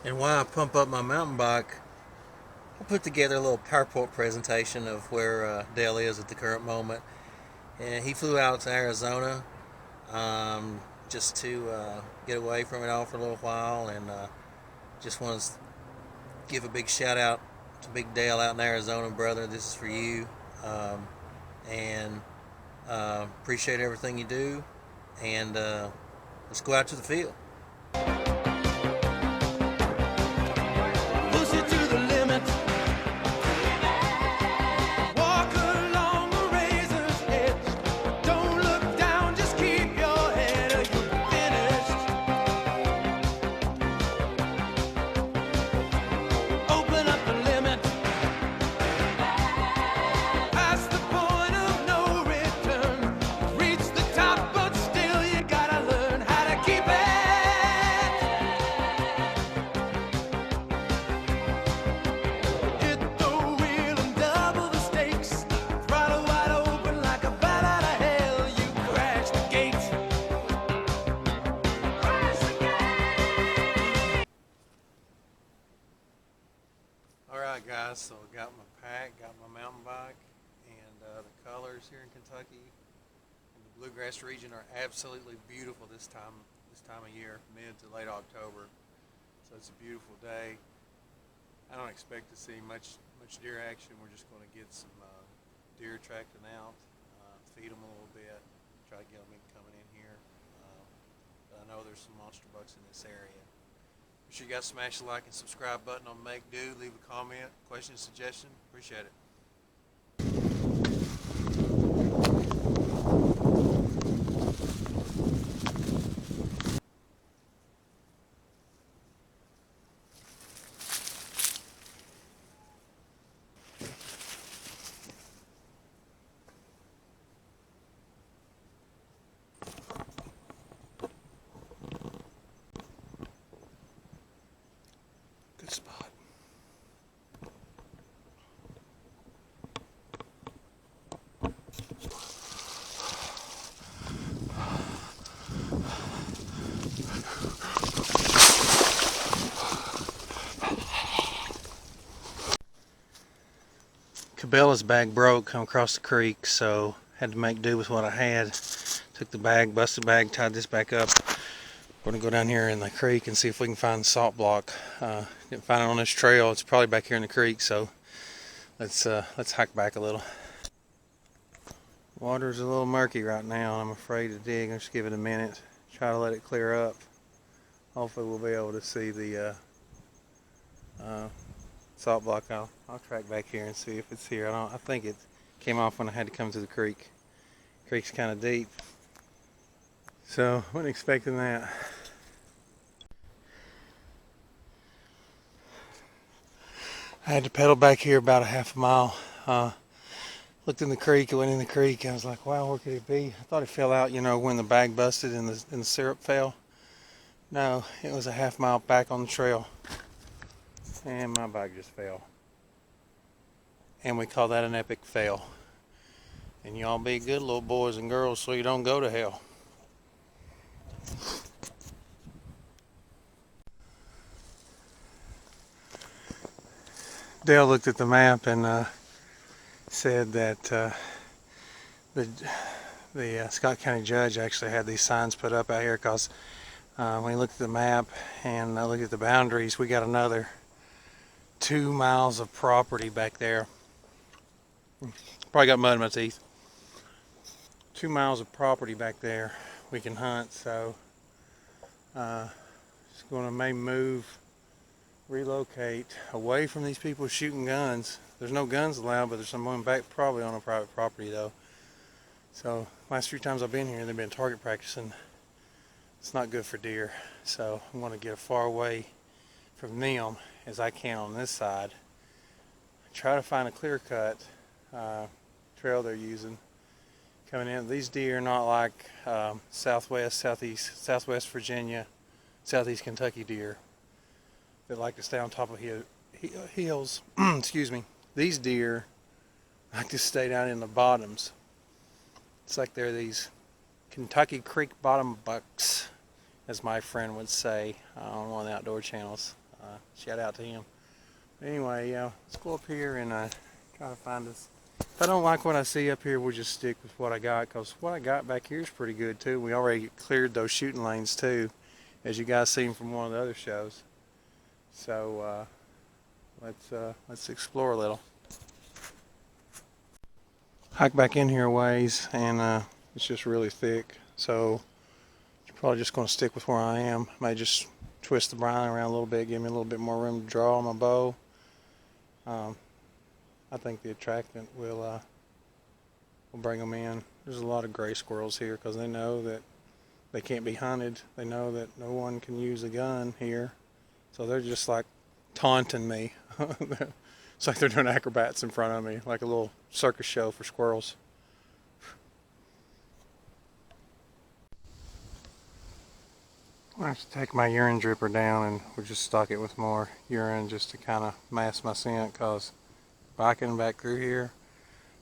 And while I pump up my mountain bike, I put together a little PowerPoint presentation of where Dale is at the current moment. And he flew out to Arizona just to get away from it all for a little while. And just want to give a big shout out to Big Dale out in Arizona, brother. This is for you. Um, and appreciate everything you do. And let's go out to the field. Push it to the limit. Walk along the razor's edge. Don't look down, just keep your head or you're finished. Open up the limit. Past the point of no return. Reach the top, but still you gotta learn how to keep it. Hit the wheel and double the stakes. Throttle wide open like a bat out of hell. You crash the gate. Crash the gate. All right, guys. So I got my pack, got my mountain bike, and the colors here in Kentucky and the bluegrass region are absolutely beautiful this time of year, mid to late October. So it's a beautiful day. I don't expect to see much deer action. We're just going to get some deer tracking out, feed them a little bit, try to get them coming in here. But I know there's some monster bucks in this area. Be sure you guys smash the like and subscribe button on Make Do. Leave a comment, question, suggestion. Appreciate it. Good spot. Cabela's bag broke, come across the creek, so had to make do with what I had. Took the bag, busted bag, tied this back up. We're gonna go down here in the creek and see if we can find the salt block. Didn't find it on this trail. It's probably back here in the creek, so let's hike back a little. Water's a little murky right now. I'm afraid to dig. I'll just give it a minute. Try to let it clear up. Hopefully we'll be able to see the salt block. I'll track back here and see if it's here. I think it came off when I had to come to the creek. Creek's kind of deep, so wasn't expecting that. I had to pedal back here about a half a mile. Looked in the creek, it went in the creek. I was like, wow, where could it be? I thought it fell out, when the bag busted and the syrup fell. No, it was a half mile back on the trail. And my bike just fell. And we call that an epic fail. And y'all be good little boys and girls so you don't go to hell. Dale looked at the map and said that the Scott County judge actually had these signs put up out here because when he looked at the map and looked at the boundaries, we got another 2 miles of property back there. Probably got mud in my teeth. 2 miles of property back there we can hunt, so just going to maybe relocate away from these people shooting guns. There's no guns allowed, but there's someone back probably on a private property though. So last 3 times I've been here, they've been target practicing. It's not good for deer, so I'm going to get as far away from them as I can on this side. Try to find a clear cut trail they're using coming in. These deer are not like southwest Virginia, southeast Kentucky deer that like to stay on top of hills. Excuse me. These deer like to stay down in the bottoms. It's like they're these Kentucky Creek bottom bucks, as my friend would say on one of the outdoor channels. shout out to him. Anyway, let's go up here and try to find us. If I don't like what I see up here, we'll just stick with what I got, because what I got back here is pretty good too. We already cleared those shooting lanes too, as you guys seen from one of the other shows. So let's explore a little. Hike back in here a ways, and it's just really thick. So you're probably just going to stick with where I am. May just twist the brine around a little bit, give me a little bit more room to draw on my bow. I think the attractant will bring them in. There's a lot of gray squirrels here because they know that they can't be hunted. They know that no one can use a gun here. So they're just like taunting me. It's like they're doing acrobats in front of me, like a little circus show for squirrels. I have to take my urine dripper down, and we'll just stock it with more urine just to kind of mask my scent, because biking back through here,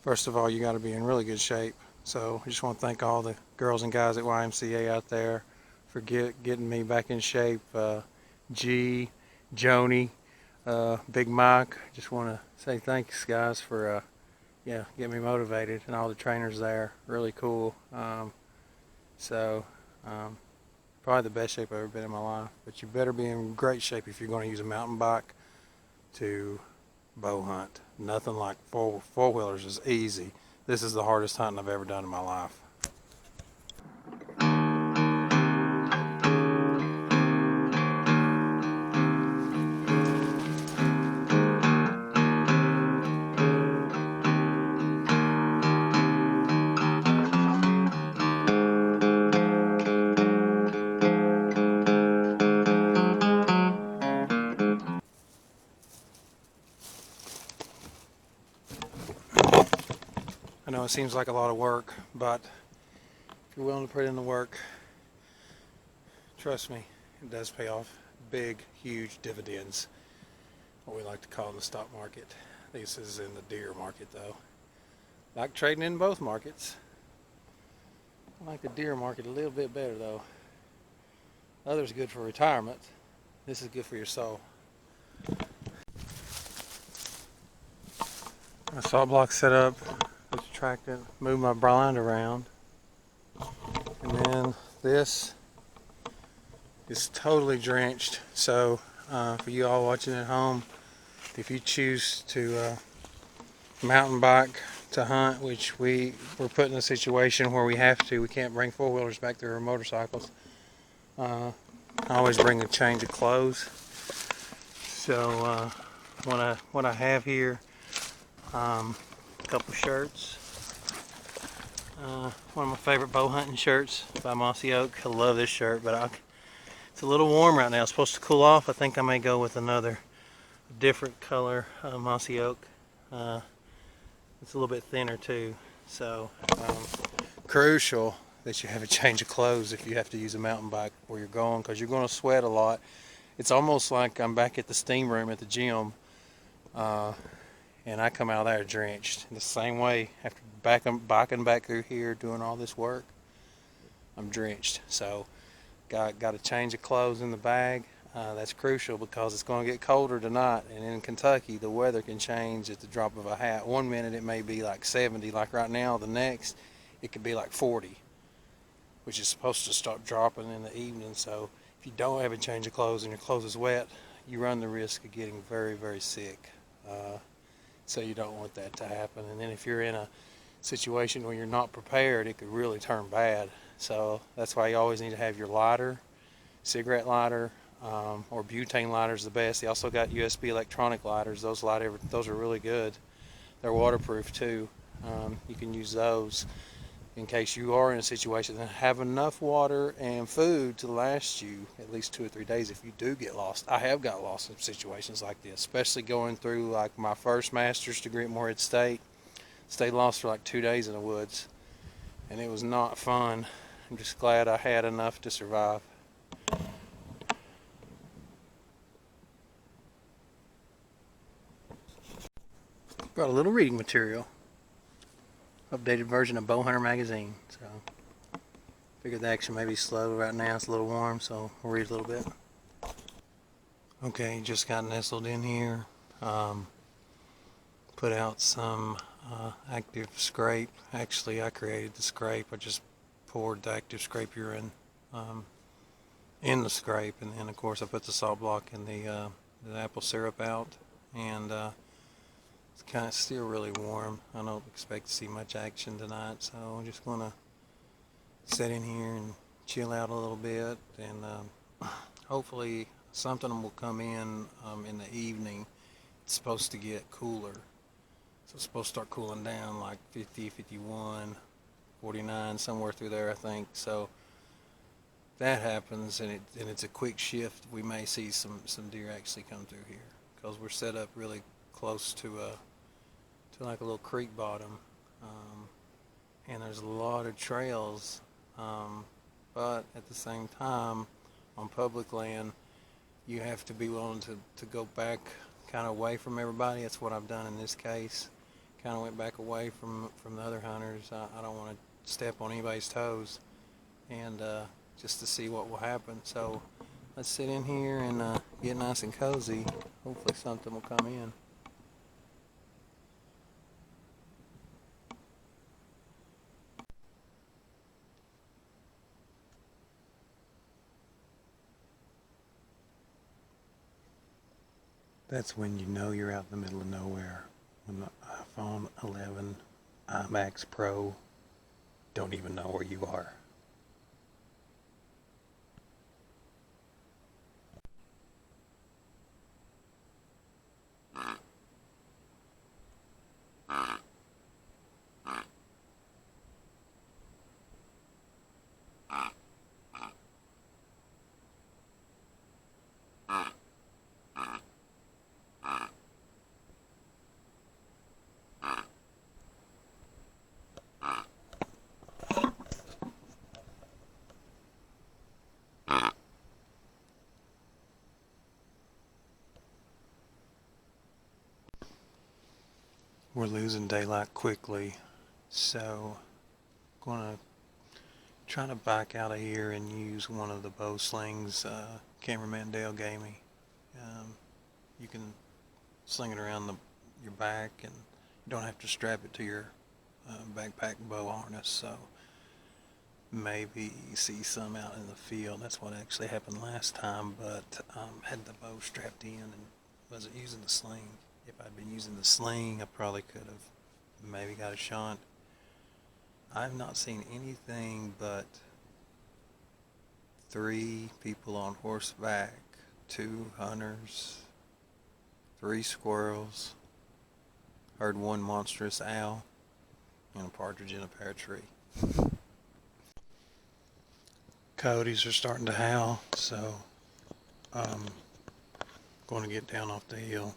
first of all, you got to be in really good shape. So I just want to thank all the girls and guys at YMCA out there for getting me back in shape. G, Joni, Big Mike, just want to say thanks, guys, for getting me motivated, and all the trainers there, really cool. Probably the best shape I've ever been in my life. But you better be in great shape if you're going to use a mountain bike to bow hunt. Nothing like four-wheelers is easy. This is the hardest hunting I've ever done in my life. I know it seems like a lot of work, but if you're willing to put in the work, trust me, it does pay off big, huge dividends. What we like to call in the stock market. This is in the deer market, though. Like trading in both markets. I like the deer market a little bit better, though. Others are good for retirement. This is good for your soul. My salt block set up. Attractant, move my blind around, and then this is totally drenched. So for you all watching at home, if you choose to mountain bike to hunt, which we're put in a situation where we can't bring four-wheelers back there or motorcycles, I always bring a change of clothes. So what I have here, a couple shirts. One of my favorite bow hunting shirts by Mossy Oak. I love this shirt, but it's a little warm right now. It's supposed to cool off. I think I may go with another different color Mossy Oak. It's a little bit thinner too. So crucial that you have a change of clothes if you have to use a mountain bike where you're going, because you're going to sweat a lot. It's almost like I'm back at the steam room at the gym. And I come out of there drenched. The same way, after biking back through here, doing all this work, I'm drenched. So, got a change of clothes in the bag. That's crucial because it's going to get colder tonight. And in Kentucky, the weather can change at the drop of a hat. One minute it may be like 70, like right now. The next, it could be like 40, which is supposed to start dropping in the evening. So, if you don't have a change of clothes and your clothes is wet, you run the risk of getting very, very sick. So you don't want that to happen. And then if you're in a situation where you're not prepared, it could really turn bad. So that's why you always need to have your lighter, cigarette lighter, or butane lighter is the best. They also got USB electronic lighters. Those are really good. They're waterproof too. You can use those in case you are in a situation that have enough water and food to last you at least 2 or 3 days if you do get lost. I have got lost in situations like this, especially going through like my first master's degree at Morehead State. Stayed lost for like 2 days in the woods, and it was not fun. I'm just glad I had enough to survive. Got a little reading material. Updated version of Bowhunter magazine. So figured the action may be slow right now. It's a little warm, so we'll read a little bit. Okay, just got nestled in here. Put out some active scrape. Actually, I created the scrape. I just poured the active scrape urine in the scrape, and then of course I put the salt block and the apple syrup out, and it's kind of still really warm. I don't expect to see much action tonight, so I'm just gonna sit in here and chill out a little bit, and hopefully something will come in the evening. It's supposed to get cooler, so it's supposed to start cooling down like 50, 51, 49, somewhere through there, I think. So if that happens, and it's a quick shift, we may see some deer actually come through here, because we're set up really close to like a little creek bottom, and there's a lot of trails, but at the same time, on public land, you have to be willing to go back kind of away from everybody. That's what I've done in this case. Kind of went back away from the other hunters. I don't want to step on anybody's toes, and just to see what will happen. So let's sit in here and get nice and cozy. Hopefully something will come in. That's when you know you're out in the middle of nowhere. When the iPhone 11 iMax Pro don't even know where you are. We're losing daylight quickly, so I'm gonna try to back out of here and use one of the bow slings Cameraman Dale gave me. You can sling it around your back, and you don't have to strap it to your backpack bow harness, so maybe see some out in the field. That's what actually happened last time, but had the bow strapped in and wasn't using the sling. If I'd been using the sling, I probably could have maybe got a shot. I've not seen anything but 3 people on horseback, 2 hunters, 3 squirrels, heard 1 monstrous owl, and a partridge in a pear tree. Coyotes are starting to howl, so I'm going to get down off the hill.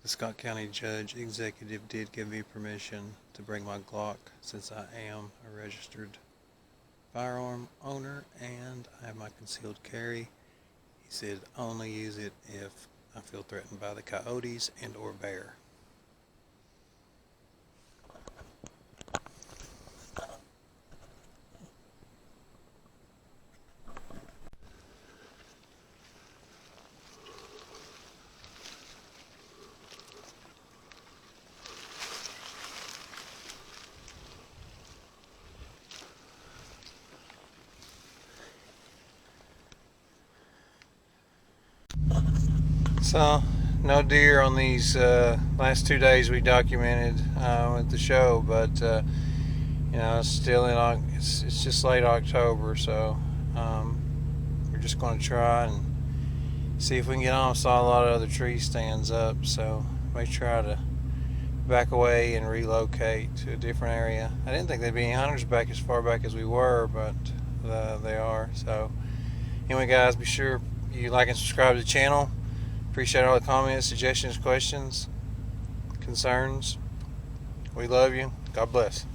The Scott County Judge Executive did give me permission to bring my Glock, since I am a registered firearm owner and I have my concealed carry. He said only use it if I feel threatened by the coyotes and or bear. So, no deer on these last 2 days we documented with the show, but you know, it's still it's just late October, so we're just going to try and see if we can get on. Saw a lot of other tree stands up, so may try to back away and relocate to a different area. I didn't think there'd be any hunters back as far back as we were, but they are. So anyway, guys, be sure you like and subscribe to the channel. Appreciate all the comments, suggestions, questions, concerns. We love you. God bless.